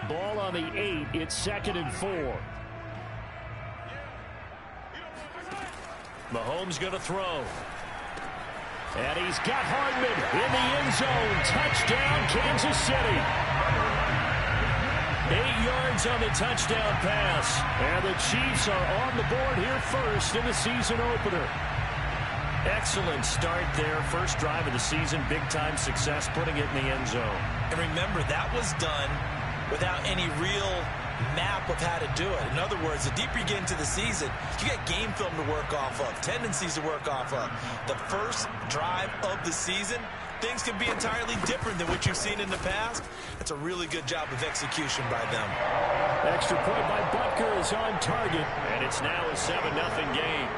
Ball on the 8. It's 2nd and 4. Mahomes going to throw. And he's got Hardman in the end zone. Touchdown, Kansas City. 8 yards on the touchdown pass. And the Chiefs are on the board here first in the season opener. Excellent start there. First drive of the season. Big-time success putting it in the end zone. And remember, that was done without any real map of how to do it. In other words, the deeper you get into the season, you got game film to work off of, tendencies to work off of. The first drive of the season, things can be entirely different than what you've seen in the past. That's a really good job of execution by them. Extra point by Butker is on target, and it's now a 7-0 game.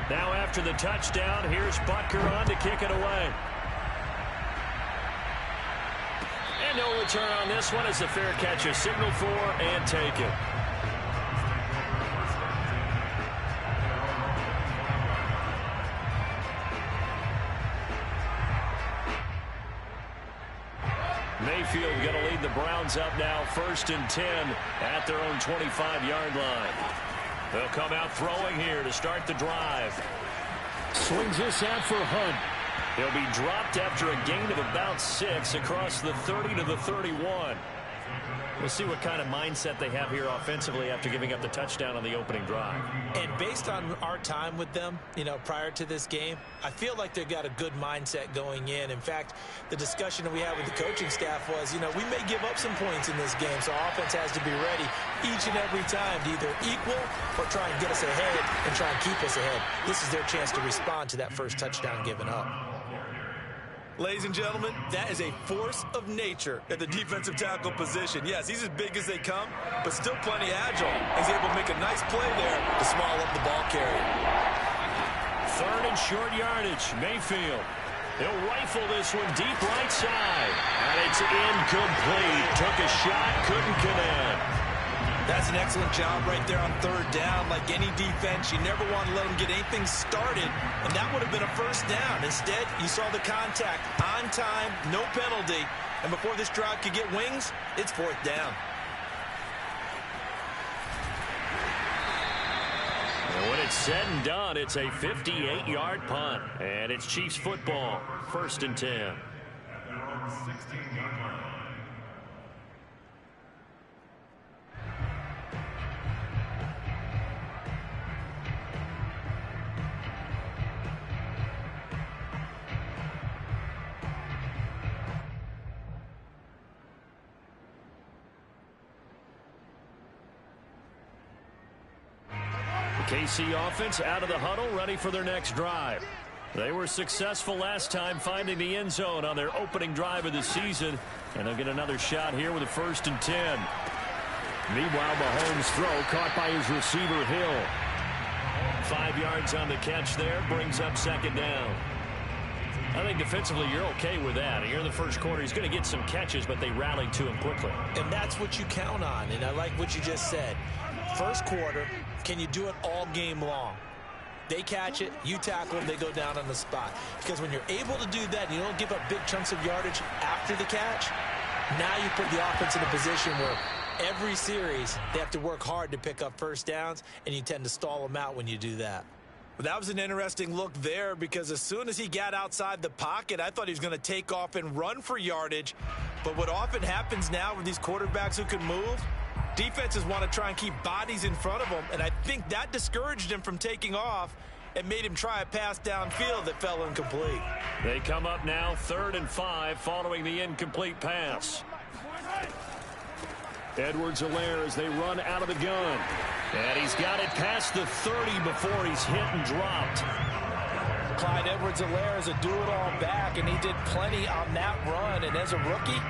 Now after the touchdown, here's Butker on to kick it away. And no return on this one as the fair catch is signaled for and taken. Mayfield going to lead the Browns up now 1st and 10 at their own 25-yard line. They'll come out throwing here to start the drive. Swings this out for Hunt. He'll be dropped after a gain of about 6 across the 30 to the 31. We'll see what kind of mindset they have here offensively after giving up the touchdown on the opening drive. And based on our time with them, prior to this game, I feel like they've got a good mindset going in. In fact, the discussion that we had with the coaching staff was, we may give up some points in this game, so our offense has to be ready each and every time to either equal or try and get us ahead and try and keep us ahead. This is their chance to respond to that first touchdown given up. Ladies and gentlemen, that is a force of nature at the defensive tackle position. Yes, he's as big as they come, but still plenty agile. He's able to make a nice play there to small up the ball carrier. 3rd and short yardage. Mayfield. He'll rifle this one deep right side. And it's incomplete. Took a shot, couldn't connect. That's an excellent job right there on 3rd down. Like any defense, you never want to let them get anything started, and that would have been a first down. Instead, you saw the contact on time, no penalty, and before this drive could get wings, it's 4th down. And when it's said and done, it's a 58-yard punt, and it's Chiefs football, 1st and 10. KC offense out of the huddle, ready for their next drive. They were successful last time finding the end zone on their opening drive of the season, and they'll get another shot here with a 1st and 10. Meanwhile, Mahomes' throw caught by his receiver, Hill. 5 yards on the catch there, brings up 2nd down. I think defensively you're okay with that. Here in the first quarter, he's going to get some catches, but they rallied to him quickly. And that's what you count on, and I like what you just said. First quarter, can you do it all game long? They catch it, you tackle them, they go down on the spot. Because when you're able to do that and you don't give up big chunks of yardage after the catch, now you put the offense in a position where every series they have to work hard to pick up first downs, and you tend to stall them out when you do that. Well, that was an interesting look there, because as soon as he got outside the pocket, I thought he was going to take off and run for yardage. But what often happens now with these quarterbacks who can move, defenses want to try and keep bodies in front of them, and I think that discouraged him from taking off and made him try a pass downfield that fell incomplete. They come up now 3rd and 5 following the incomplete pass. Edwards-Helaire as they run out of the gun. And he's got it past the 30 before he's hit and dropped. Clyde Edwards-Helaire is a do-it-all back, and he did plenty on that run. And as a rookie,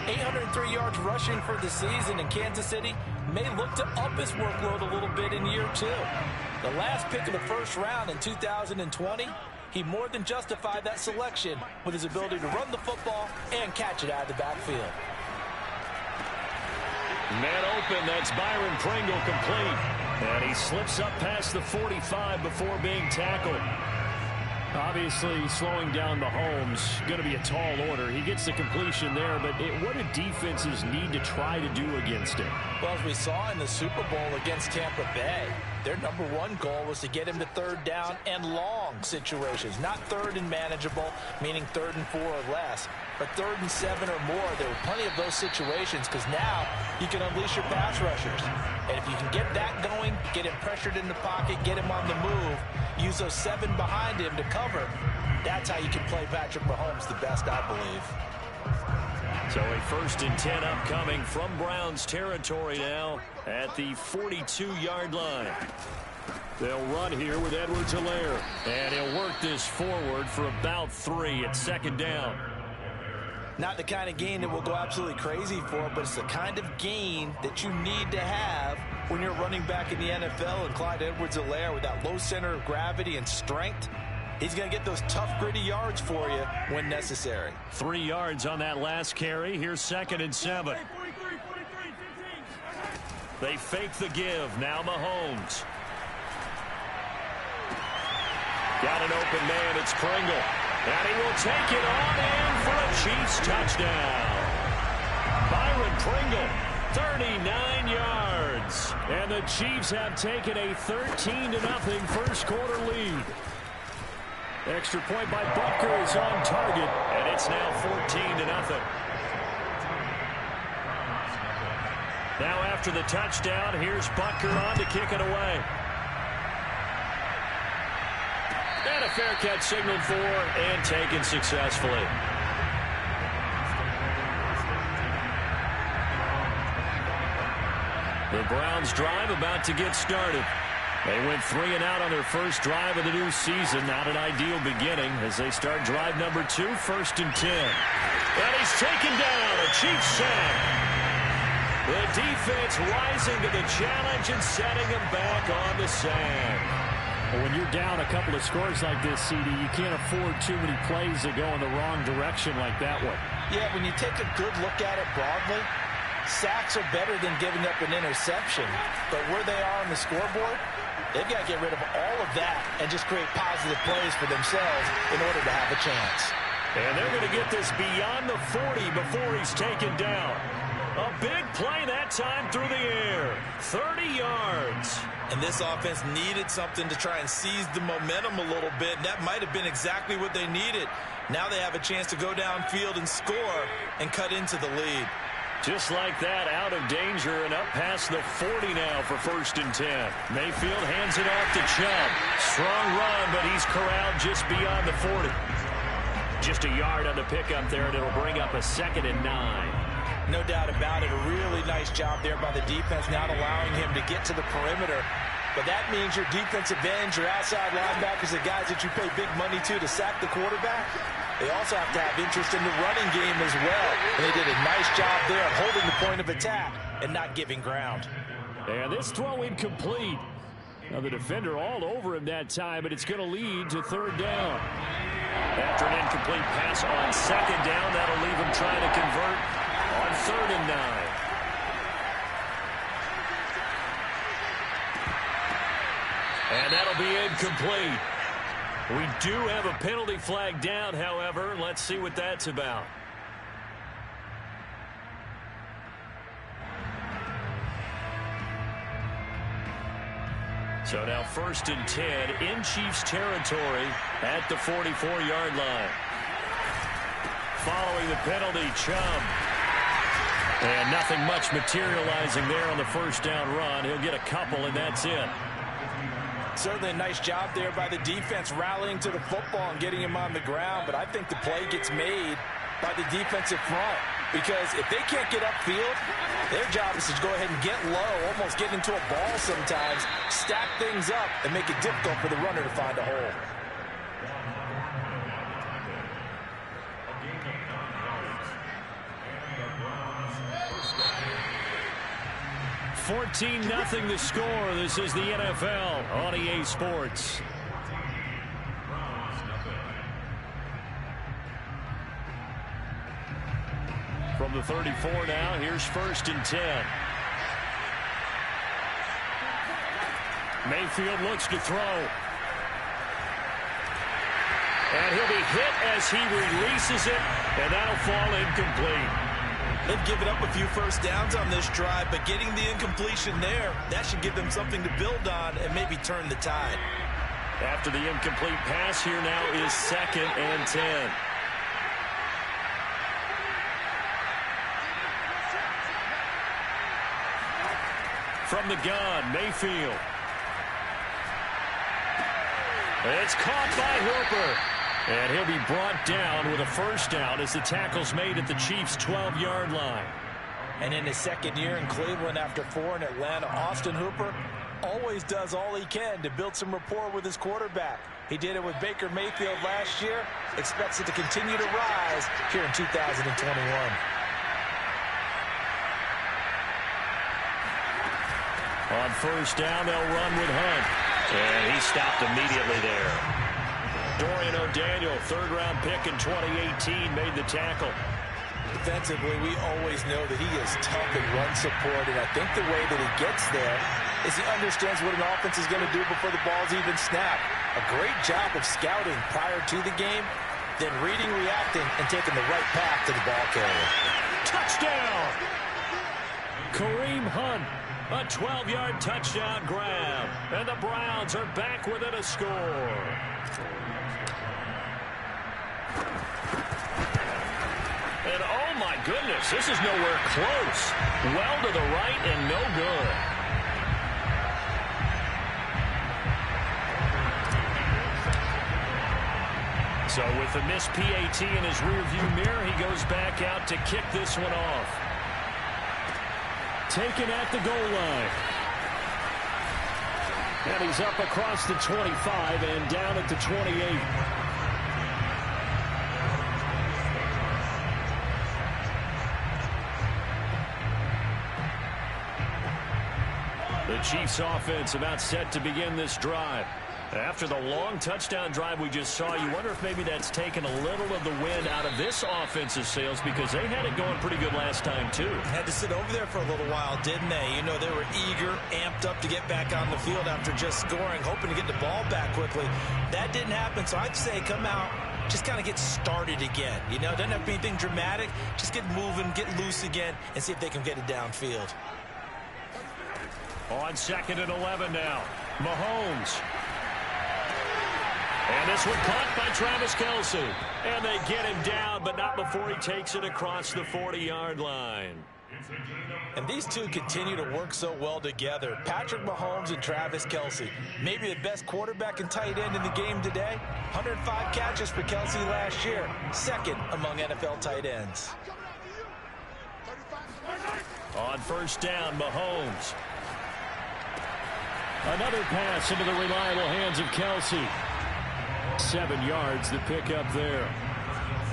803 yards rushing for the season, and Kansas City may look to up his workload a little bit in year 2. The last pick of the first round in 2020, he more than justified that selection with his ability to run the football and catch it out of the backfield. Man open, that's Byron Pringle complete. And he slips up past the 45 before being tackled. Obviously, slowing down Mahomes, going to be a tall order. He gets the completion there, but what do defenses need to try to do against him? Well, as we saw in the Super Bowl against Tampa Bay, their #1 goal was to get him to third down and long situations. Not third and manageable, meaning 3rd and 4 or less, but 3rd and 7 or more. There were plenty of those situations because now you can unleash your pass rushers. And if you can get that going, get him pressured in the pocket, get him on the move, use those 7 behind him to cover, that's how you can play Patrick Mahomes the best, I believe. So a 1st and 10 upcoming from Browns territory now at the 42-yard line. They'll run here with Edwards-Helaire, and he'll work this forward for about 3 at 2nd down. Not the kind of gain that we'll go absolutely crazy for, but it's the kind of gain that you need to have when you're running back in the NFL. And Clyde Edwards-Helaire, with that low center of gravity and strength, he's going to get those tough, gritty yards for you when necessary. 3 yards on that last carry. Here's 2nd and 7. They fake the give. Now Mahomes. Got an open man. It's Pringle. And he will take it on in for a Chiefs touchdown. Byron Pringle, 39 yards. And the Chiefs have taken a 13-0 first quarter lead. Extra point by Butker is on target, and it's now 14-0. Now after the touchdown, here's Butker on to kick it away. And a fair catch signaled for and taken successfully. The Browns drive about to get started. They went 3 and out on their first drive of the new season. Not an ideal beginning as they start drive number 2, 1st and 10. And he's taken down, a Chiefs sack. The defense rising to the challenge and setting him back on the sack. Well, when you're down a couple of scores like this, CD, you can't afford too many plays that go in the wrong direction like that one. Yeah, when you take a good look at it broadly, sacks are better than giving up an interception. But where they are on the scoreboard, they've got to get rid of all of that and just create positive plays for themselves in order to have a chance. And they're going to get this beyond the 40 before he's taken down. A big play that time through the air. 30 yards. And this offense needed something to try and seize the momentum a little bit. That might have been exactly what they needed. Now they have a chance to go downfield and score and cut into the lead. Just like that, out of danger and up past the 40 now for 1st and 10. Mayfield hands it off to Chubb. Strong run, but he's corralled just beyond the 40. Just a yard on the pickup there, and it'll bring up a 2nd and 9. No doubt about it. A really nice job there by the defense, not allowing him to get to the perimeter. But that means your defensive ends, your outside linebackers, the guys that you pay big money to sack the quarterback, they also have to have interest in the running game as well. And they did a nice job there of holding the point of attack and not giving ground. And this throw incomplete. Now the defender all over him that time, but it's going to lead to 3rd down. After an incomplete pass on 2nd down, that'll leave him trying to convert on 3rd and 9. And that'll be incomplete. We do have a penalty flag down, however. Let's see what that's about. So now 1st and 10 in Chiefs territory at the 44-yard line. Following the penalty, Chubb. And nothing much materializing there on the 1st down run. He'll get a couple, and that's it. Certainly a nice job there by the defense rallying to the football and getting him on the ground. But I think the play gets made by the defensive front. Because if they can't get upfield, their job is to go ahead and get low, almost get into a ball sometimes, stack things up, and make it difficult for the runner to find a hole. 14-0 the score. This is the NFL on EA Sports. From the 34 now, here's 1st and 10. Mayfield looks to throw. And he'll be hit as he releases it, and that'll fall incomplete. They've given up a few first downs on this drive, but getting the incompletion there, that should give them something to build on and maybe turn the tide. After the incomplete pass, here now is 2nd and 10. From the gun, Mayfield. It's caught by Hooper. And he'll be brought down with a first down as the tackle's made at the Chiefs' 12-yard line. And in his second year in Cleveland after 4 in Atlanta, Austin Hooper always does all he can to build some rapport with his quarterback. He did it with Baker Mayfield last year. Expects it to continue to rise here in 2021. On first down, they'll run with Hunt. And he stopped immediately there. Dorian O'Daniel, 3rd-round pick in 2018, made the tackle. Defensively, we always know that he is tough in run support, and I think the way that he gets there is he understands what an offense is going to do before the ball's even snapped. A great job of scouting prior to the game, then reading, reacting, and taking the right path to the ball carrier. Touchdown! Kareem Hunt, a 12-yard touchdown grab, and the Browns are back within a score. And oh my goodness, this is nowhere close. Well to the right and no good. So with the missed PAT in his rearview mirror, he goes back out to kick this one off. Taken at the goal line. And he's up across the 25 and down at the 28. The Chiefs offense about set to begin this drive. After the long touchdown drive we just saw, you wonder if maybe that's taken a little of the wind out of this offensive sails, because they had it going pretty good last time too. Had to sit over there for a little while, didn't they? You know, they were eager, amped up to get back on the field after just scoring, hoping to get the ball back quickly. That didn't happen, so I'd say come out, just kind of get started again. You know, doesn't have to be anything dramatic. Just get moving, get loose again, and see if they can get it downfield. On 2nd and 11 now, Mahomes. And this one caught by Travis Kelce. And they get him down, but not before he takes it across the 40-yard line. And these two continue to work so well together. Patrick Mahomes and Travis Kelce. Maybe the best quarterback and tight end in the game today. 105 catches for Kelce last year. 2nd among NFL tight ends. On first down, Mahomes. Another pass into the reliable hands of Kelce. 7 yards, the pickup there.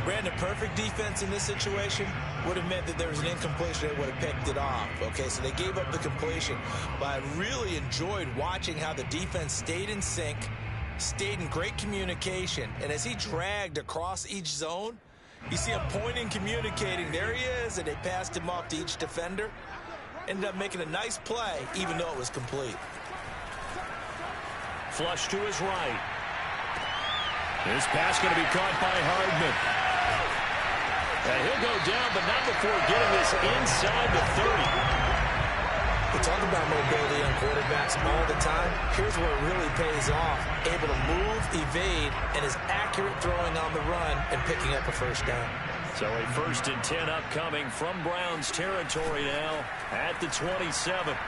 Brandon, perfect defense in this situation would have meant that there was an incompletion. They would have picked it off. Okay, so they gave up the completion. But I really enjoyed watching how the defense stayed in sync, stayed in great communication. And as he dragged across each zone, you see him pointing, communicating. There he is, and they passed him off to each defender. Ended up making a nice play, even though it was complete. Flush to his right. This pass going to be caught by Hardman. And he'll go down, but not before getting this inside the 30. We talk about mobility on quarterbacks all the time. Here's where it really pays off. Able to move, evade, and is accurate throwing on the run and picking up a first down. So a 1st and 10 upcoming from Browns territory now at the 27.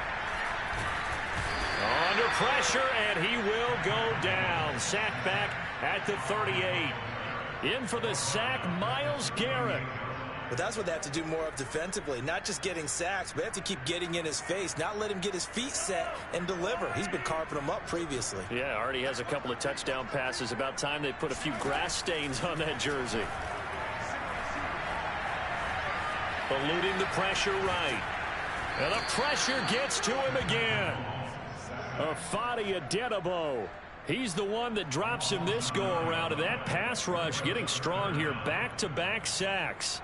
Under pressure, and he will go down. Sack back at the 38. In for the sack, Myles Garrett. But that's what they have to do more of defensively. Not just getting sacks, but they have to keep getting in his face. Not let him get his feet set and deliver. He's been carving them up previously. Yeah, already has a couple of touchdown passes. About time they put a few grass stains on that jersey. Eluding the pressure right. And the pressure gets to him again. Afadi Adenabo. He's the one that drops him this go-around. And that pass rush getting strong here. Back-to-back sacks.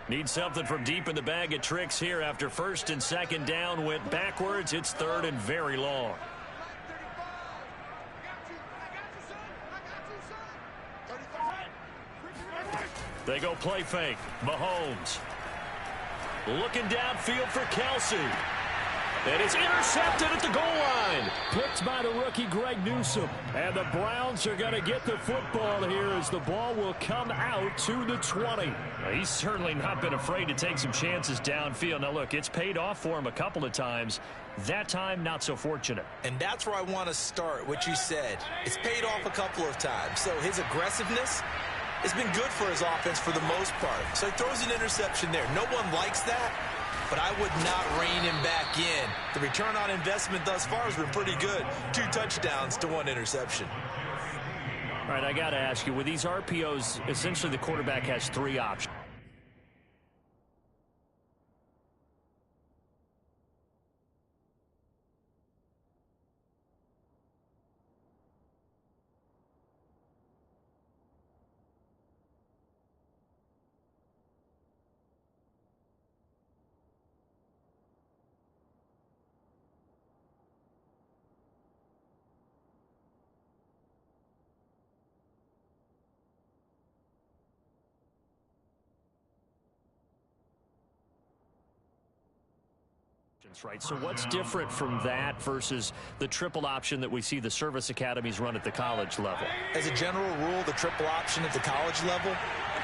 Need something from deep in the bag of tricks here after first and second down went backwards. It's third and very long. They go play fake. Mahomes looking downfield for Kelsey. And it's intercepted at the goal line. Picked by the rookie Greg Newsome. And the Browns are going to get the football here as the ball will come out to the 20. He's certainly not been afraid to take some chances downfield. Now, look, it's paid off for him a couple of times. That time, not so fortunate. And that's where I want to start, what you said. It's paid off a couple of times. So his aggressiveness has been good for his offense for the most part. So he throws an interception there. No one likes that, but I would not rein him back in. The return on investment thus far has been pretty good. 2 touchdowns to 1 interception. All right, I got to ask you, with these RPOs, essentially the quarterback has 3 options. Right. So what's different from that versus the triple option that we see the service academies run at the college level? As a general rule, the triple option at the college level,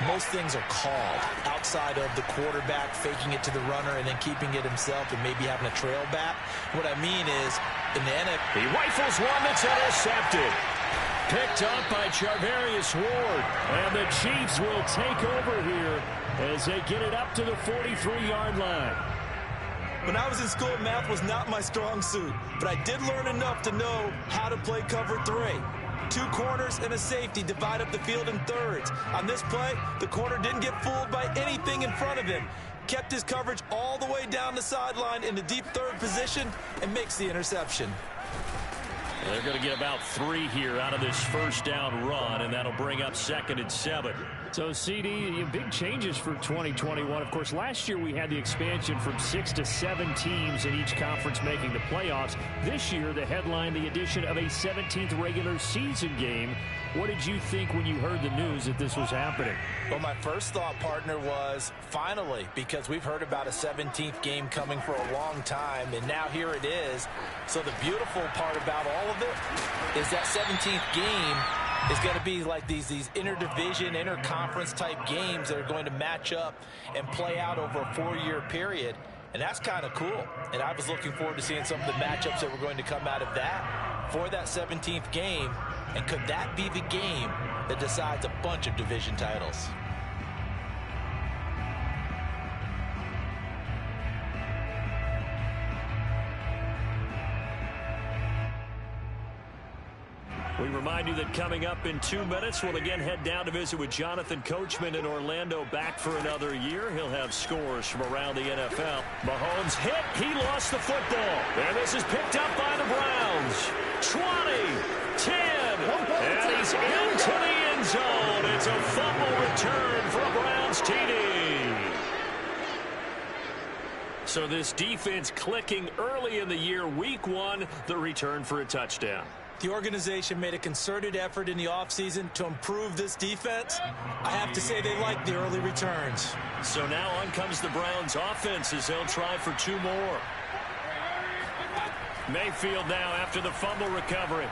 most things are called outside of the quarterback faking it to the runner and then keeping it himself and maybe having a trail back. What I mean is, in the NFL, he rifles one that's intercepted. Picked up by Charvarius Ward. And the Chiefs will take over here as they get it up to the 43-yard line. When I was in school, math was not my strong suit, but I did learn enough to know how to play cover 3. 2 corners and a safety divide up the field in thirds. On this play, the corner didn't get fooled by anything in front of him. Kept his coverage all the way down the sideline in the deep third position and makes the interception. They're going to get about 3 here out of this first down run, and that'll bring up 2nd and 7. So, CD, big changes for 2021. Of course, last year we had the expansion from 6 to 7 teams in each conference making the playoffs. This year, the headline, the addition of a 17th regular season game. What did you think when you heard the news that this was happening? Well, my first thought, partner, was finally, because we've heard about a 17th game coming for a long time, and now here it is. So the beautiful part about all of it is that 17th game is going to be like these interdivision, interconference type games that are going to match up and play out over a 4-year period. And that's kind of cool. And I was looking forward to seeing some of the matchups that were going to come out of that for that 17th game. And could that be the game that decides a bunch of division titles? We remind you that coming up in 2 minutes, we'll again head down to visit with Jonathan Coachman in Orlando, back for another year. He'll have scores from around the NFL. Mahomes hit. He lost the football. And this is picked up by the Browns. 20, 10, and he's into the end zone. It's a fumble return for a Browns TD. So this defense clicking early in the year. Week 1, the return for a touchdown. The organization made a concerted effort in the offseason to improve this defense. I have to say they like the early returns. So now on comes the Browns offense as they'll try for 2 more. Mayfield now after the fumble recovery.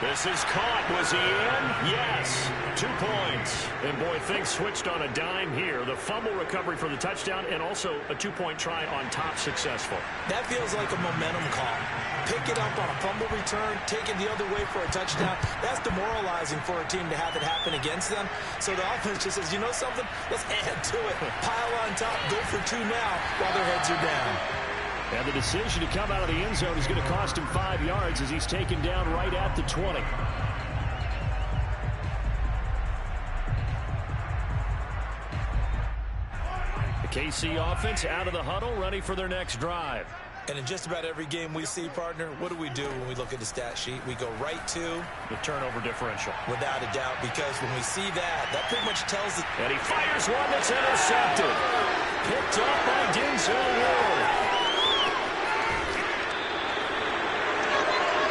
This is caught. Was he in? Yes. 2 points. And boy, things switched on a dime here. The fumble recovery for the touchdown and also a 2-point try on top successful. That feels like a momentum call. Pick it up on a fumble return, take it the other way for a touchdown. That's demoralizing for a team to have it happen against them. So the offense just says, you know something? Let's add to it. Pile on top, go for 2 now while their heads are down. And the decision to come out of the end zone is going to cost him 5 yards as he's taken down right at the 20. The KC offense out of the huddle, ready for their next drive. And in just about every game we see, partner, what do we do when we look at the stat sheet? We go right to the turnover differential. Without a doubt, because when we see that, that pretty much tells it. And he fires one that's intercepted. Picked up by Denzel Ward.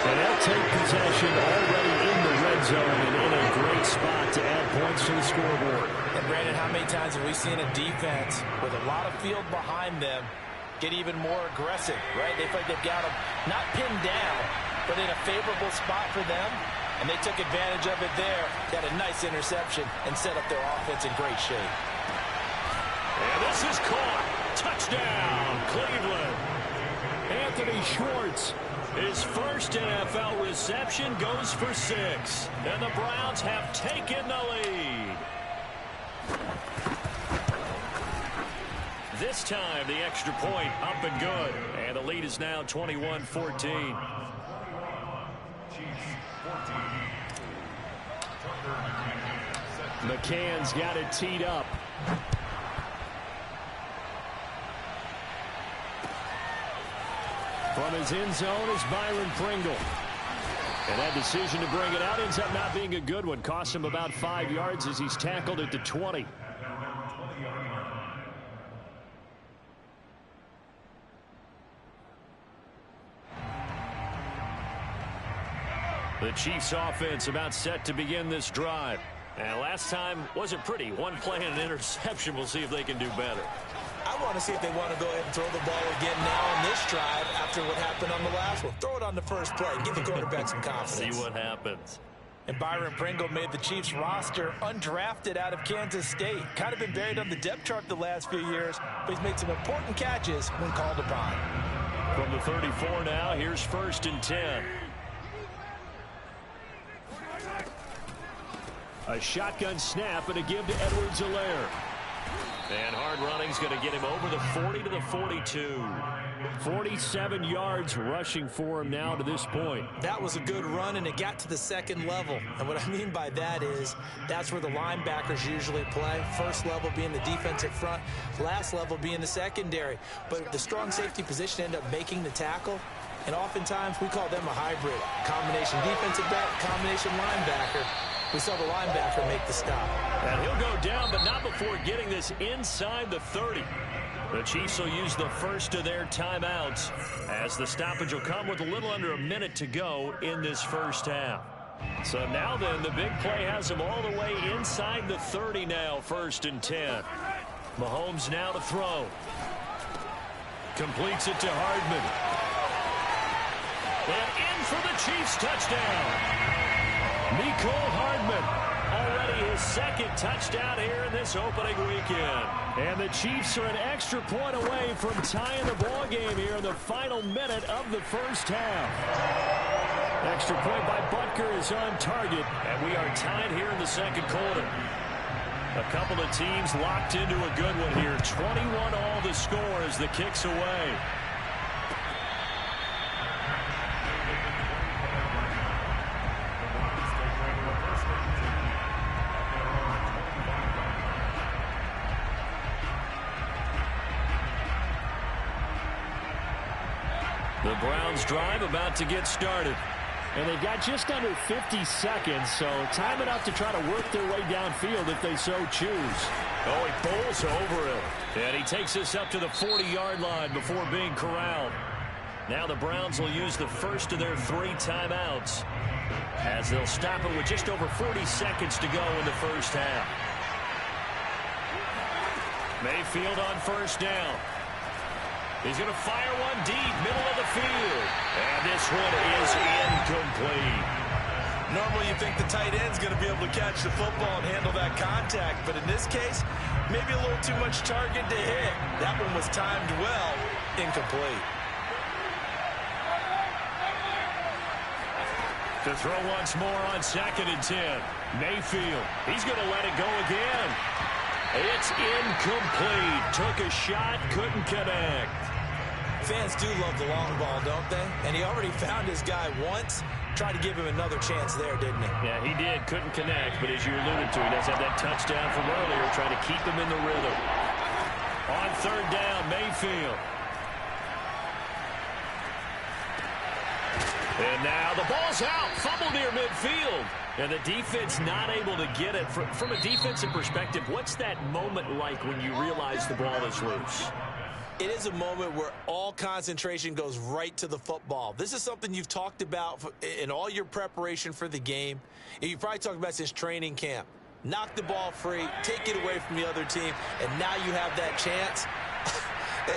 And they'll take possession already in the red zone and in a great spot to add points to the scoreboard. And Brandon, how many times have we seen a defense with a lot of field behind them get even more aggressive, right? They feel like they've got them not pinned down, but in a favorable spot for them, and they took advantage of it there. Got a nice interception and set up their offense in great shape. And this is caught. Touchdown, Cleveland. Anthony Schwartz, his first NFL reception, goes for 6. And the Browns have taken the lead. This time, the extra point up and good. And the lead is now 21-14. McCann's got it teed up. From his end zone is Byron Pringle. And that decision to bring it out ends up not being a good one. Cost him about 5 yards as he's tackled at the 20. The Chiefs offense about set to begin this drive. And last time wasn't pretty. One play and an interception. We'll see if they can do better. I want to see if they want to go ahead and throw the ball again now on this drive after what happened on the last one. Throw it on the first play. Give the quarterback some confidence. See what happens. And Byron Pringle made the Chiefs roster undrafted out of Kansas State. Kind of been buried on the depth chart the last few years, but he's made some important catches when called upon. From the 34 now, here's 1st and 10. A shotgun snap and a give to Edwards-Helaire. And hard running's going to get him over the 40 to the 42. 47 yards rushing for him now to this point. That was a good run, and it got to the second level. And what I mean by that is that's where the linebackers usually play. First level being the defensive front, last level being the secondary. But the strong safety position ended up making the tackle. And oftentimes we call them a hybrid. Combination defensive back, combination linebacker. We saw the linebacker make the stop. And he'll go down, but not before getting this inside the 30. The Chiefs will use the first of their timeouts as the stoppage will come with a little under a minute to go in this first half. So now then, the big play has them all the way inside the 30 now, 1st and 10. Mahomes now to throw. Completes it to Hardman. And in for the Chiefs touchdown. Mecole Hardman, already his second touchdown here in this opening weekend. And the Chiefs are an extra point away from tying the ball game here in the final minute of the first half. Extra point by Butker is on target, and we are tied here in the second quarter. A couple of teams locked into a good one here. 21 all the score as the kick's away. The Browns drive about to get started. And they've got just under 50 seconds, so time enough to try to work their way downfield if they so choose. Oh, he bowls over him. And he takes this up to the 40-yard line before being corralled. Now the Browns will use the first of their 3 timeouts as they'll stop it with just over 40 seconds to go in the first half. Mayfield on first down. He's going to fire one deep, middle of the field. And this one is incomplete. Normally you think the tight end's going to be able to catch the football and handle that contact. But in this case, maybe a little too much target to hit. That one was timed well. Incomplete. To throw once more on 2nd and 10. Mayfield, he's going to let it go again. It's incomplete. Took a shot, couldn't connect. Fans do love the long ball, don't they? And he already found his guy once. Tried to give him another chance there, didn't he? Yeah, he did. Couldn't connect, but as you alluded to, he does have that touchdown from earlier, trying to keep him in the rhythm. On 3rd down, Mayfield. And now the ball's out. Fumble near midfield. And the defense not able to get it. From a defensive perspective, what's that moment like when you realize the ball is loose? It is a moment where all concentration goes right to the football. This is something you've talked about in all your preparation for the game. And you probably talked about since training camp. Knock the ball free, take it away from the other team, and now you have that chance.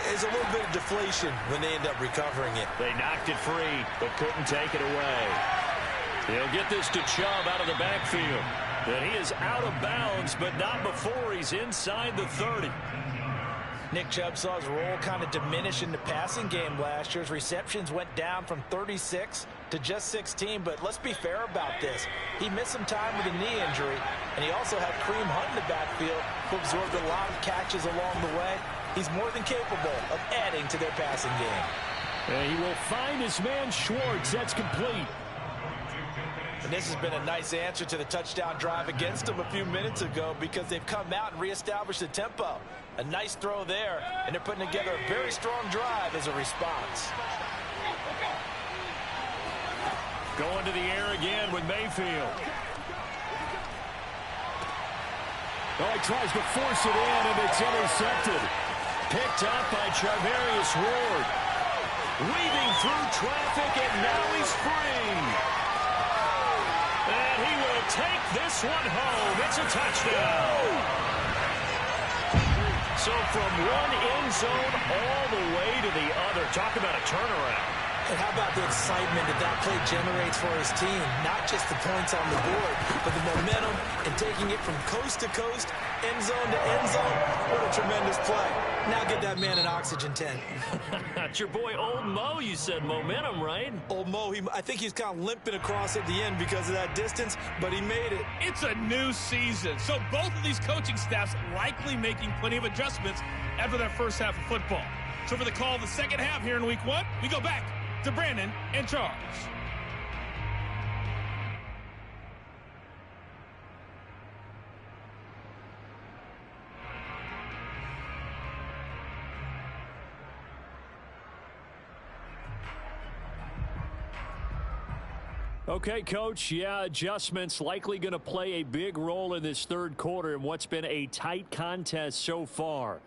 There's a little bit of deflation when they end up recovering it. They knocked it free, but couldn't take it away. They'll get this to Chubb out of the backfield. And he is out of bounds, but not before he's inside the 30. Nick Chubb saw his role kind of diminish in the passing game last year. His receptions went down from 36 to just 16, but let's be fair about this. He missed some time with a knee injury, and he also had Kareem Hunt in the backfield, who absorbed a lot of catches along the way. He's more than capable of adding to their passing game. And he will find his man Schwartz. That's complete. And this has been a nice answer to the touchdown drive against them a few minutes ago because they've come out and reestablished the tempo. A nice throw there, and they're putting together a very strong drive as a response. Going to the air again with Mayfield. Oh, he tries to force it in, and it's intercepted. Picked up by Charvarius Ward. Weaving through traffic, and now he's free. And he will take this one home. It's a touchdown. So from one end zone all the way to the other. Talk about a turnaround. And how about the excitement that play generates for his team? Not just the points on the board, but the momentum and taking it from coast to coast, end zone to end zone. What a tremendous play. Now get that man an oxygen tent. That's your boy Old Mo. You said momentum, right? Old Mo, I think he's kind of limping across at the end because of that distance, but he made it. It's a new season, so both of these coaching staffs likely making plenty of adjustments after that first half of football. So for the call of the second half here in week 1, we go back to Brandon and Charles. Okay, Coach, yeah, adjustments likely going to play a big role in this third quarter in what's been a tight contest so far.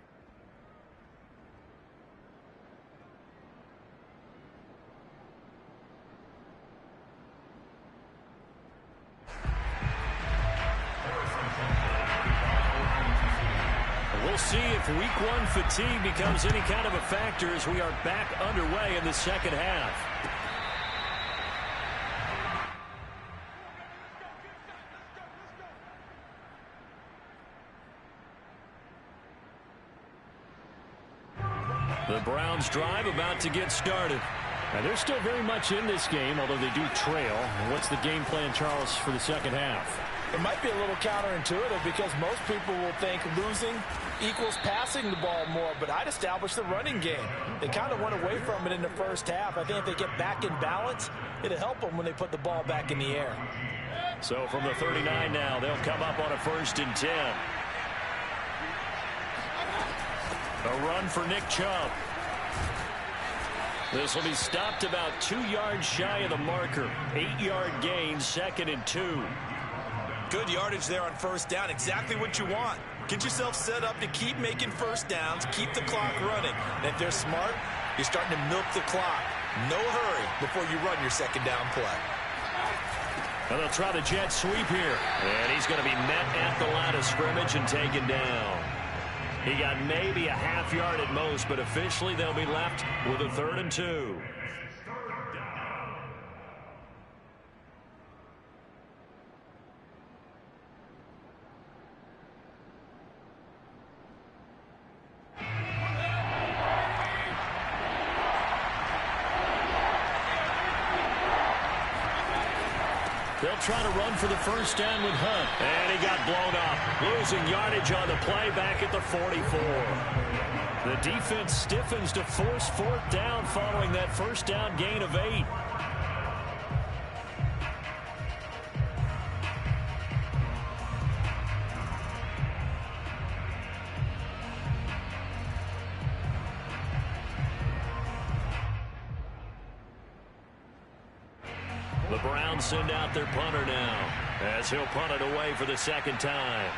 We'll see if week 1 fatigue becomes any kind of a factor as we are back underway in the second half. The Browns drive about to get started. And they're still very much in this game, although they do trail. What's the game plan, Charles, for the second half? It might be a little counterintuitive because most people will think losing equals passing the ball more, but I'd establish the running game. They kind of went away from it in the first half. I think if they get back in balance, it'll help them when they put the ball back in the air. So from the 39 now, they'll come up on a 1st and 10. A run for Nick Chubb. This will be stopped about 2 yards shy of the marker. 8-yard gain, 2nd and 2. Good yardage there on first down. Exactly what you want. Get yourself set up to keep making first downs, keep the clock running. And if they're smart, you're starting to milk the clock. No hurry before you run your second down play. And they'll try the jet sweep here. And he's going to be met at the line of scrimmage and taken down. He got maybe a half yard at most, but officially they'll be left with a 3rd and 2. They'll try to run for the first down with Hunt. And he got blown up. Losing yardage on the play back at the 44. The defense stiffens to force 4th down following that first down gain of 8. The Browns send out their punter now, as he'll punt it away for the second time.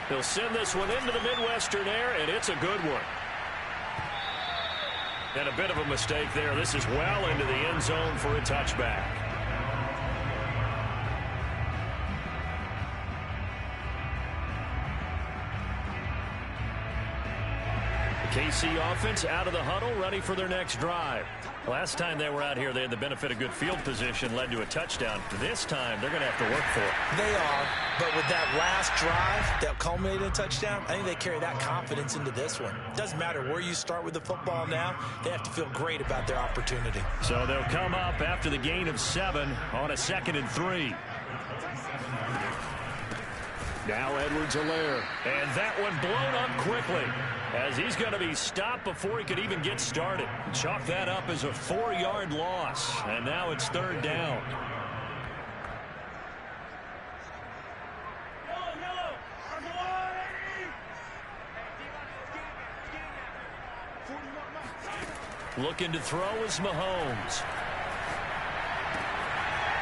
He'll send this one into the Midwestern air, and it's a good one. And a bit of a mistake there. This is well into the end zone for a touchback. The KC offense out of the huddle, ready for their next drive. Last time they were out here, they had the benefit of good field position, led to a touchdown. This time, they're going to have to work for it. They are, but with that last drive that culminated in a touchdown, I think they carry that confidence into this one. It doesn't matter where you start with the football now. They have to feel great about their opportunity. So they'll come up after the gain of 7 on a 2nd and 3. Now Edwards-Helaire. And that one blown up quickly, as he's going to be stopped before he could even get started. Chalk that up as a 4-yard loss. And now it's 3rd down. Looking to throw is Mahomes.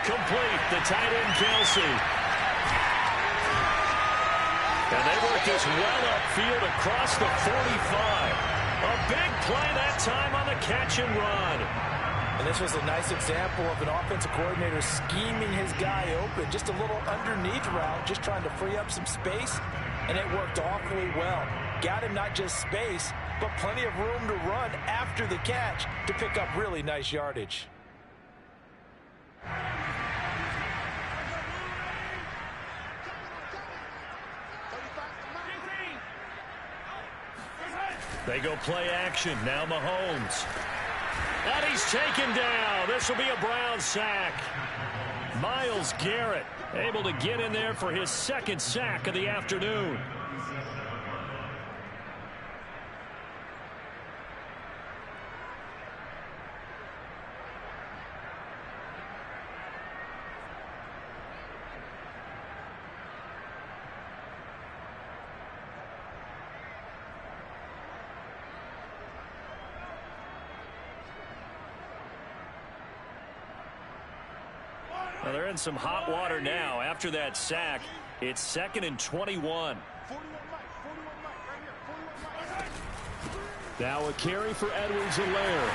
Complete. The tight end, Kelsey. And they work this well upfield across the 45. A big play that time on the catch and run. And this was a nice example of an offensive coordinator scheming his guy open. Just a little underneath route, just trying to free up some space. And it worked awfully well. Got him not just space, but plenty of room to run after the catch to pick up really nice yardage. They go play action. Now Mahomes. And he's taken down. This will be a Brown sack. Myles Garrett able to get in there for his 2nd sack of the afternoon. Well, they're in some hot water now. After that sack, it's 2nd and 21. Now a carry for Edwards-Helaire.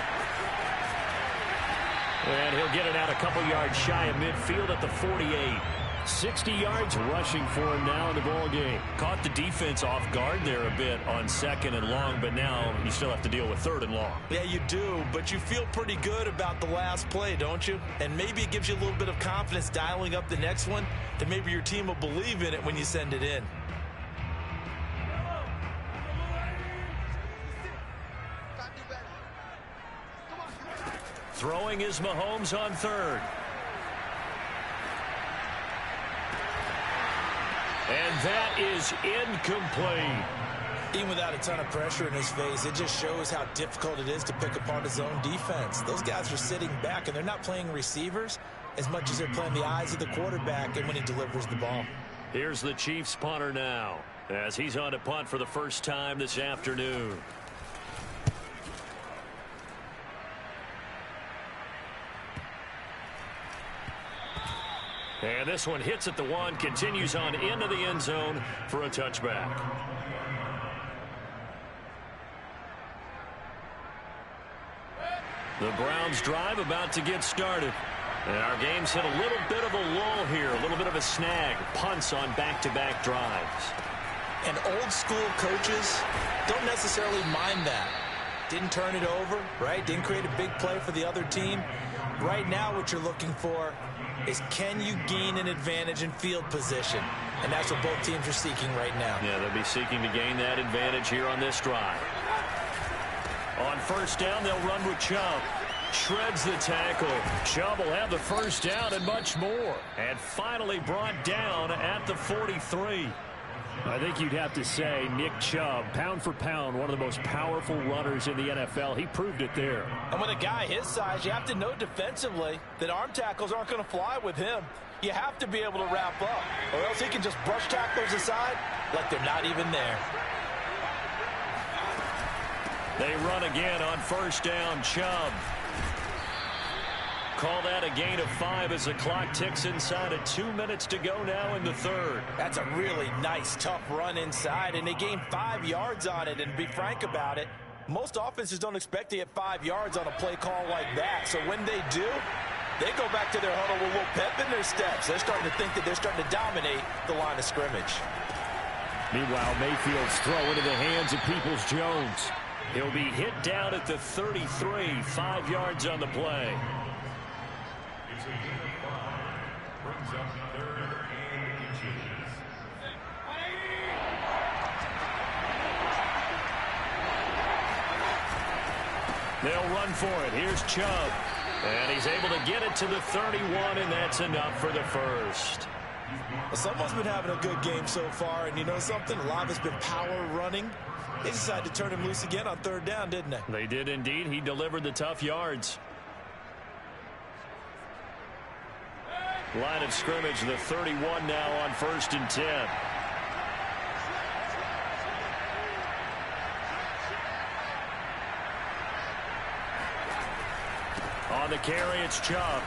And he'll get it out a couple yards shy of midfield at the 48. 60 yards rushing for him now in the ball game. Caught the defense off guard there a bit on 2nd and long, but now you still have to deal with 3rd and long. Yeah, you do, but you feel pretty good about the last play, don't you? And maybe it gives you a little bit of confidence dialing up the next one, that maybe your team will believe in it when you send it in. Throwing is Mahomes on 3rd. And that is incomplete. Even without a ton of pressure in his face, it just shows how difficult it is to pick apart his own defense. Those guys are sitting back, and they're not playing receivers as much as they're playing the eyes of the quarterback and when he delivers the ball. Here's the Chiefs punter now, as he's on to punt for the first time this afternoon. And this one hits at the 1, continues on into the end zone for a touchback. The Browns drive about to get started. And our game's hit a little bit of a lull here, a little bit of a snag. Punts on back-to-back drives. And old school coaches don't necessarily mind that. Didn't turn it over, right? Didn't create a big play for the other team. Right now what you're looking for is, can you gain an advantage in field position? And that's what both teams are seeking right now. Yeah, they'll be seeking to gain that advantage here on this drive. On 1st down, they'll run with Chubb. Shreds the tackle. Chubb will have the 1st down and much more. And finally brought down at the 43. I think you'd have to say Nick Chubb, pound for pound, one of the most powerful runners in the NFL. He proved it there. And with a guy his size, you have to know defensively that arm tackles aren't going to fly with him. You have to be able to wrap up, or else he can just brush tacklers aside like they're not even there. They run again on first down. Chubb. Call that a gain of 5 as the clock ticks inside of 2 minutes to go now in the third. That's a really nice, tough run inside, and they gained 5 yards on it. And to be frank about it, most offenses don't expect to get 5 yards on a play call like that. So when they do, they go back to their huddle with a little pep in their steps. They're starting to think that they're starting to dominate the line of scrimmage. Meanwhile, Mayfield's throw into the hands of Peoples-Jones. He'll be hit down at the 33, 5 yards on the play. They'll run for it. Here's Chubb. And he's able to get it to the 31, and that's enough for the first. Well, someone's been having a good game so far, and you know something? A lot has been power running. They decided to turn him loose again on third down, didn't they? They did indeed. He delivered the tough yards. Line of scrimmage, the 31 now on 1st and 10. On the carry, it's Chubb.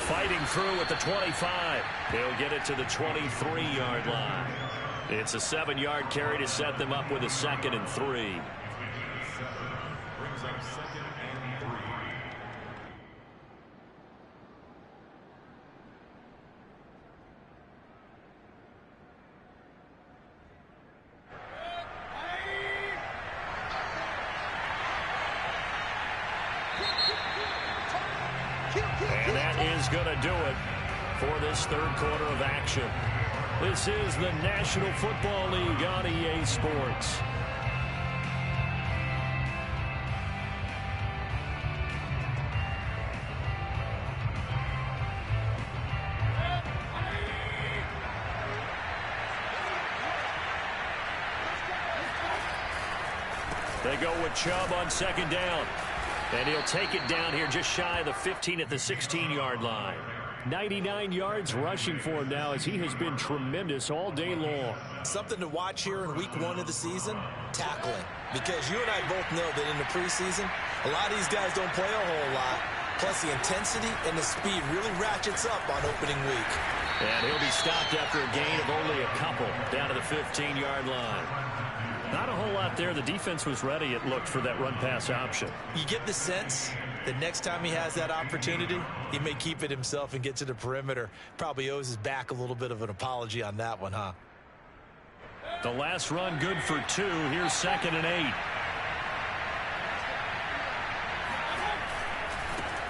Fighting through at the 25. He'll get it to the 23-yard line. It's a 7-yard carry to set them up with a 2nd and 3. And that is going to do it for this third quarter of action. This is the National Football League on EA Sports. They go with Chubb on 2nd down. And he'll take it down here just shy of the 15 at the 16-yard line. 99 yards rushing for him now as he has been tremendous all day long. Something to watch here in week 1 of the season, tackling. Because you and I both know that in the preseason, a lot of these guys don't play a whole lot. Plus the intensity and the speed really ratchets up on opening week. And he'll be stopped after a gain of only a couple down to the 15-yard line. Not a whole lot there. The defense was ready, it looked, for that run-pass option. You get the sense that next time he has that opportunity, he may keep it himself and get to the perimeter. Probably owes his back a little bit of an apology on that one, huh? The last run good for 2. Here's 2nd and 8.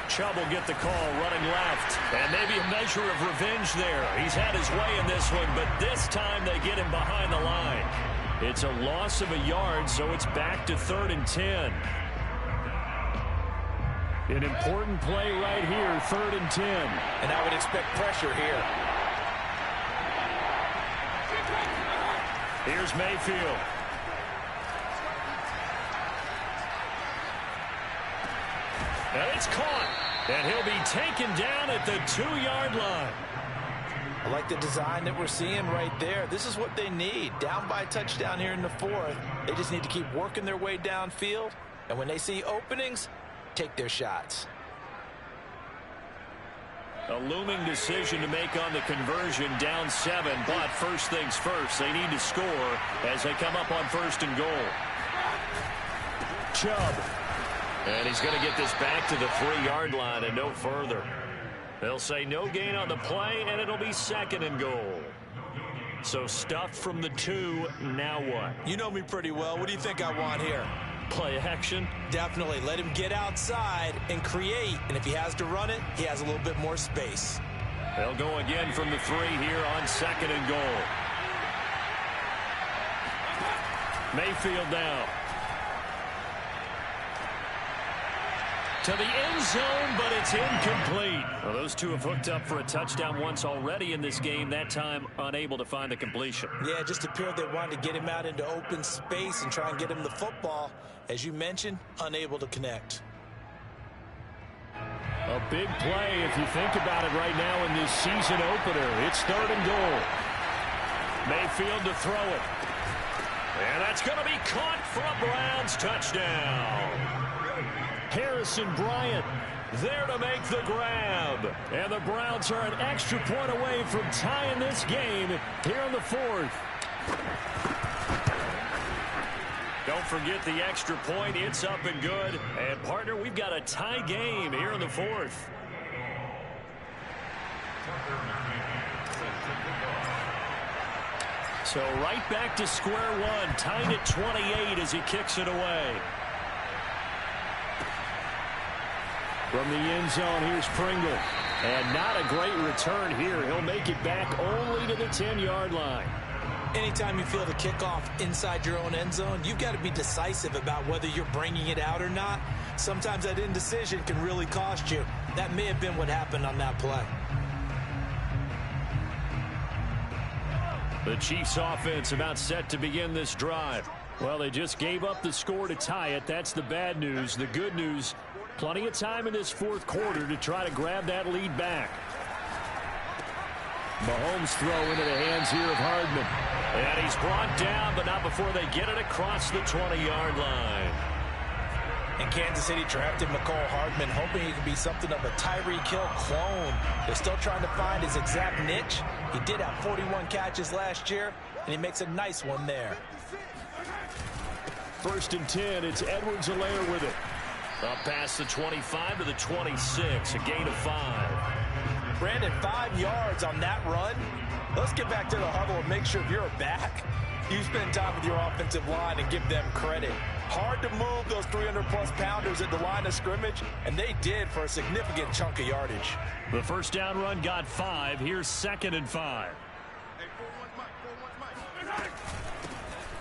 Chubb will get the call running left. And maybe a measure of revenge there. He's had his way in this one, but this time they get him behind the line. It's a loss of a yard, so it's back to 3rd and 10. An important play right here, 3rd and 10. And I would expect pressure here. Here's Mayfield. And it's caught. And he'll be taken down at the 2-yard line. I like the design that we're seeing right there. This is what they need. Down by a touchdown here in the 4th. They just need to keep working their way downfield. And when they see openings, take their shots. A looming decision to make on the conversion, down 7. But first things first, they need to score as they come up on 1st and goal. Chubb. And he's going to get this back to the 3-yard line and no further. They'll say no gain on the play, and it'll be 2nd and goal. So stuffed from the 2, now what? You know me pretty well. What do you think I want here? Play action? Definitely. Let him get outside and create. And if he has to run it, he has a little bit more space. They'll go again from the 3 here on 2nd and goal. Mayfield now. To the end zone, but it's incomplete. Well, those two have hooked up for a touchdown once already in this game, that time unable to find the completion. Yeah, it just appeared they wanted to get him out into open space and try and get him the football. As you mentioned, unable to connect. A big play if you think about it right now in this season opener. It's 3rd and goal. Mayfield to throw it. And that's going to be caught for a Browns touchdown. Harrison Bryant there to make the grab. And the Browns are an extra point away from tying this game here in the fourth. Don't forget the extra point. It's up and good. And, partner, we've got a tie game here in the fourth. So right back to square one. Tied at 28 as he kicks it away. From the end zone, here's Pringle. And not a great return here. He'll make it back only to the 10-yard line. Anytime you feel the kickoff inside your own end zone, you've got to be decisive about whether you're bringing it out or not. Sometimes that indecision can really cost you. That may have been what happened on that play. The Chiefs offense about set to begin this drive. Well, they just gave up the score to tie it. That's the bad news. The good news, plenty of time in this fourth quarter to try to grab that lead back. Mahomes throw into the hands here of Hardman. And he's brought down, but not before they get it across the 20-yard line. And Kansas City drafted McCole Hardman, hoping he could be something of a Tyreek Hill clone. They're still trying to find his exact niche. He did have 41 catches last year, and he makes a nice one there. 1st and 10, it's Edwards-Helaire with it. Up past the 25 to the 26, a gain of 5. Brandon, 5 yards on that run. Let's get back to the huddle and make sure you're back. You spend time with your offensive line and give them credit. Hard to move those 300-plus pounders at the line of scrimmage, and they did for a significant chunk of yardage. The first down run got 5. Here's 2nd and 5.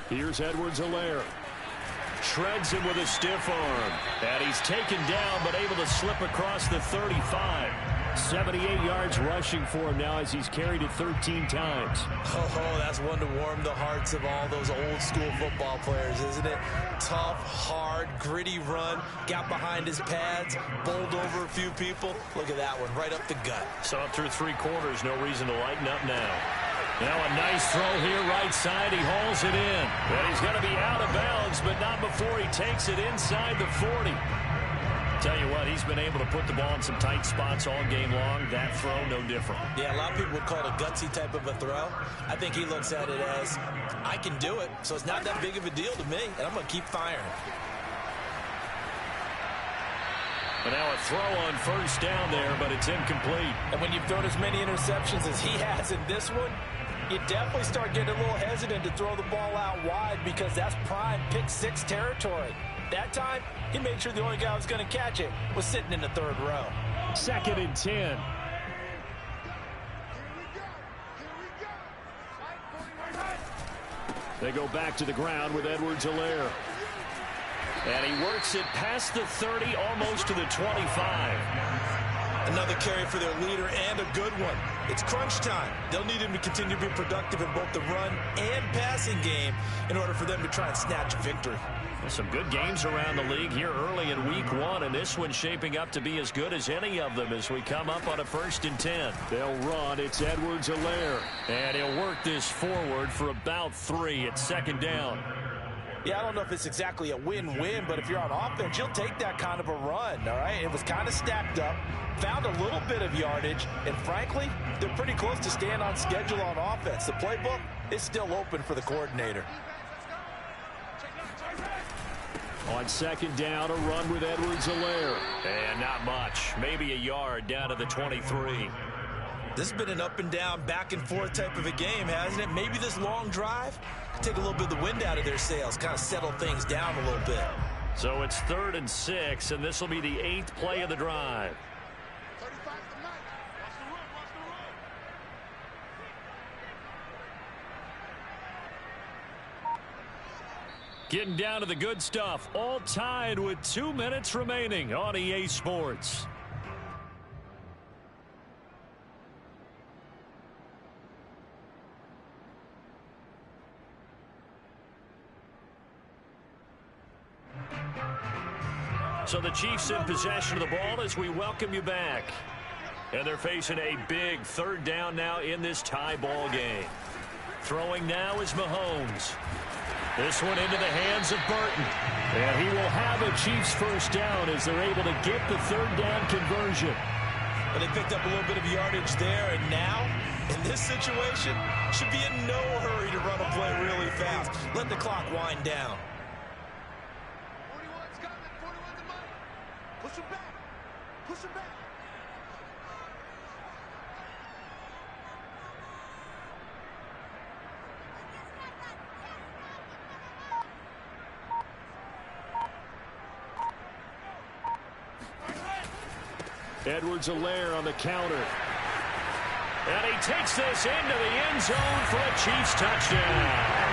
Here's Edwards-Helaire. Shreds him with a stiff arm. And he's taken down, but able to slip across the 35. 78 yards rushing for him now as he's carried it 13 times. Oh, that's one to warm the hearts of all those old-school football players, isn't it? Tough, hard, gritty run. Got behind his pads, bowled over a few people. Look at that one, right up the gut. So up through 3 quarters, no reason to lighten up now. Now a nice throw here right side. He hauls it in. And he's going to be out of bounds, but not before he takes it inside the 40. Tell you what, he's been able to put the ball in some tight spots all game long. That throw, no different. Yeah, a lot of people would call it a gutsy type of a throw. I think he looks at it as, I can do it, so it's not that big of a deal to me, and I'm going to keep firing. But now a throw on 1st down there, but it's incomplete. And when you've thrown as many interceptions as he has in this one, you definitely start getting a little hesitant to throw the ball out wide because that's prime pick-6 territory. That time, he made sure the only guy who was going to catch it was sitting in the 3rd row. 2nd and 10. They go back to the ground with Edwards-Helaire. And he works it past the 30, almost to the 25. Another carry for their leader and a good one. It's crunch time. They'll need him to continue to be productive in both the run and passing game in order for them to try and snatch a victory. Some good games around the league here early in week 1, and this one's shaping up to be as good as any of them as we come up on a 1st and 10. They'll run. It's Edwards-Helaire. And he'll work this forward for about 3 at 2nd down. Yeah, I don't know if it's exactly a win-win, but if you're on offense, you'll take that kind of a run, all right? It was kind of stacked up, found a little bit of yardage, and frankly, they're pretty close to staying on schedule on offense. The playbook is still open for the coordinator. On 2nd down, a run with Edwards-Helaire. And not much. Maybe a yard down to the 23. This has been an up-and-down, back-and-forth type of a game, hasn't it? Maybe this long drive take a little bit of the wind out of their sails, kind of settle things down a little bit. So it's 3rd and 6, and this will be the 8th play of the drive. Getting down to the good stuff, all tied with 2 minutes remaining on EA Sports. So the Chiefs in possession of the ball as we welcome you back. And they're facing a big 3rd down now in this tie ball game. Throwing now is Mahomes. This one into the hands of Burton. And he will have a Chiefs first down as they're able to get the third down conversion. But they picked up a little bit of yardage there, and now, in this situation, should be in no hurry to run a play really fast. Let the clock wind down. 41's coming. 41's the money. Push him back. Push him back. Edwards-Helaire on the counter. And he takes this into the end zone for a Chiefs touchdown.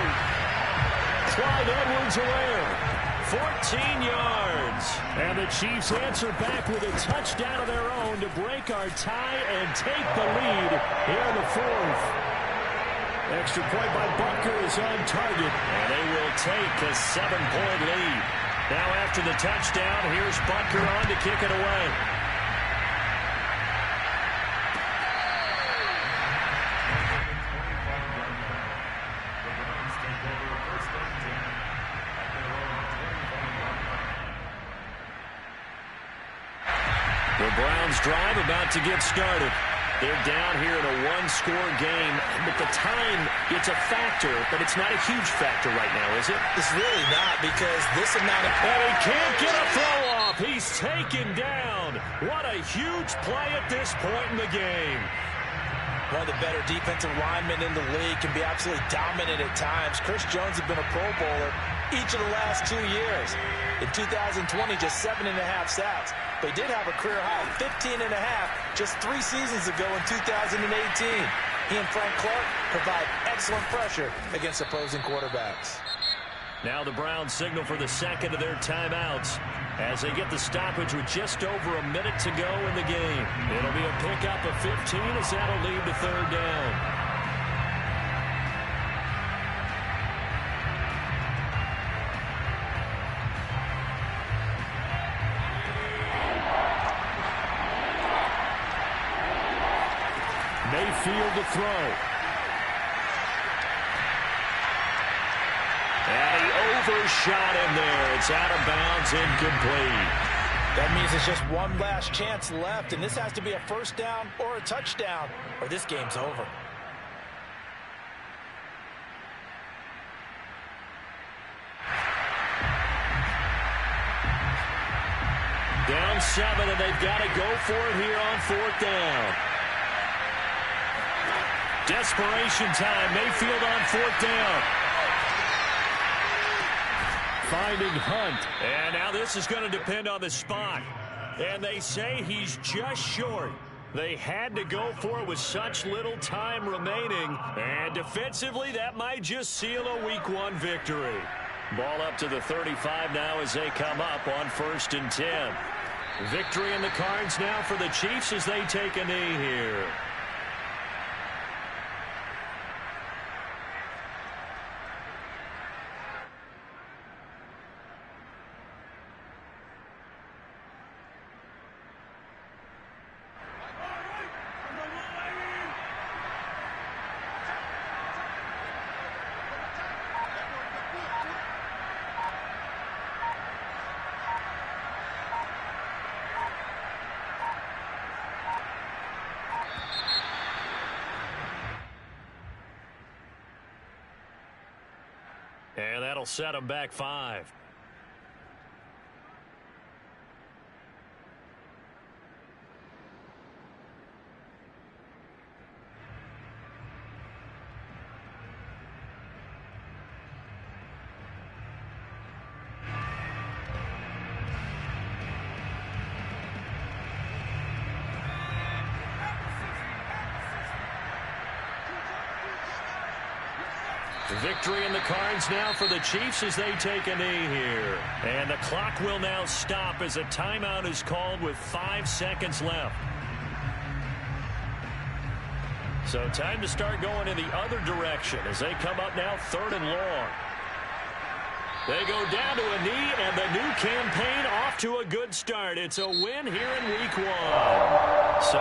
Clyde Edwards-Helaire. 14 yards. And the Chiefs answer back with a touchdown of their own to break our tie and take the lead here in the fourth. Extra point by Butker is on target. And they will take a 7-point lead. Now after the touchdown, here's Butker on to kick it away. The Browns drive about to get started. They're down here in a one-score game, but the time, it's a factor, but it's not a huge factor right now, is it? It's really not, because this amount of... And he can't get a throw off. He's taken down. What a huge play at this point in the game. One of the better defensive linemen in the league, can be absolutely dominant at times. Chris Jones has been a Pro Bowler each of the last 2 years. In 2020, just 7.5 sacks. But he did have a career high of 15.5 just 3 seasons ago in 2018. He and Frank Clark provide excellent pressure against opposing quarterbacks. Now the Browns signal for the second of their timeouts as they get the stoppage with just over a minute to go in the game. It'll be a pickup of 15 as that'll lead to third down. Mayfield to throw. And he overshot him there. It's out of bounds, incomplete. That means it's just one last chance left, and this has to be a first down or a touchdown, or this game's over. Down 7, and they've got to go for it here on fourth down. Desperation time. Mayfield on fourth down. Finding Hunt. And now this is going to depend on the spot. And they say he's just short. They had to go for it with such little time remaining. And defensively, that might just seal a Week 1 victory. Ball up to the 35 now as they come up on 1st and 10. Victory in the cards now for the Chiefs as they take a knee here. And that'll set them back 5. Victory in the cards now for the Chiefs as they take a knee here. And the clock will now stop as a timeout is called with 5 seconds left. So time to start going in the other direction as they come up now 3rd and long. They go down to a knee, and the new campaign off to a good start. It's a win here in Week 1. So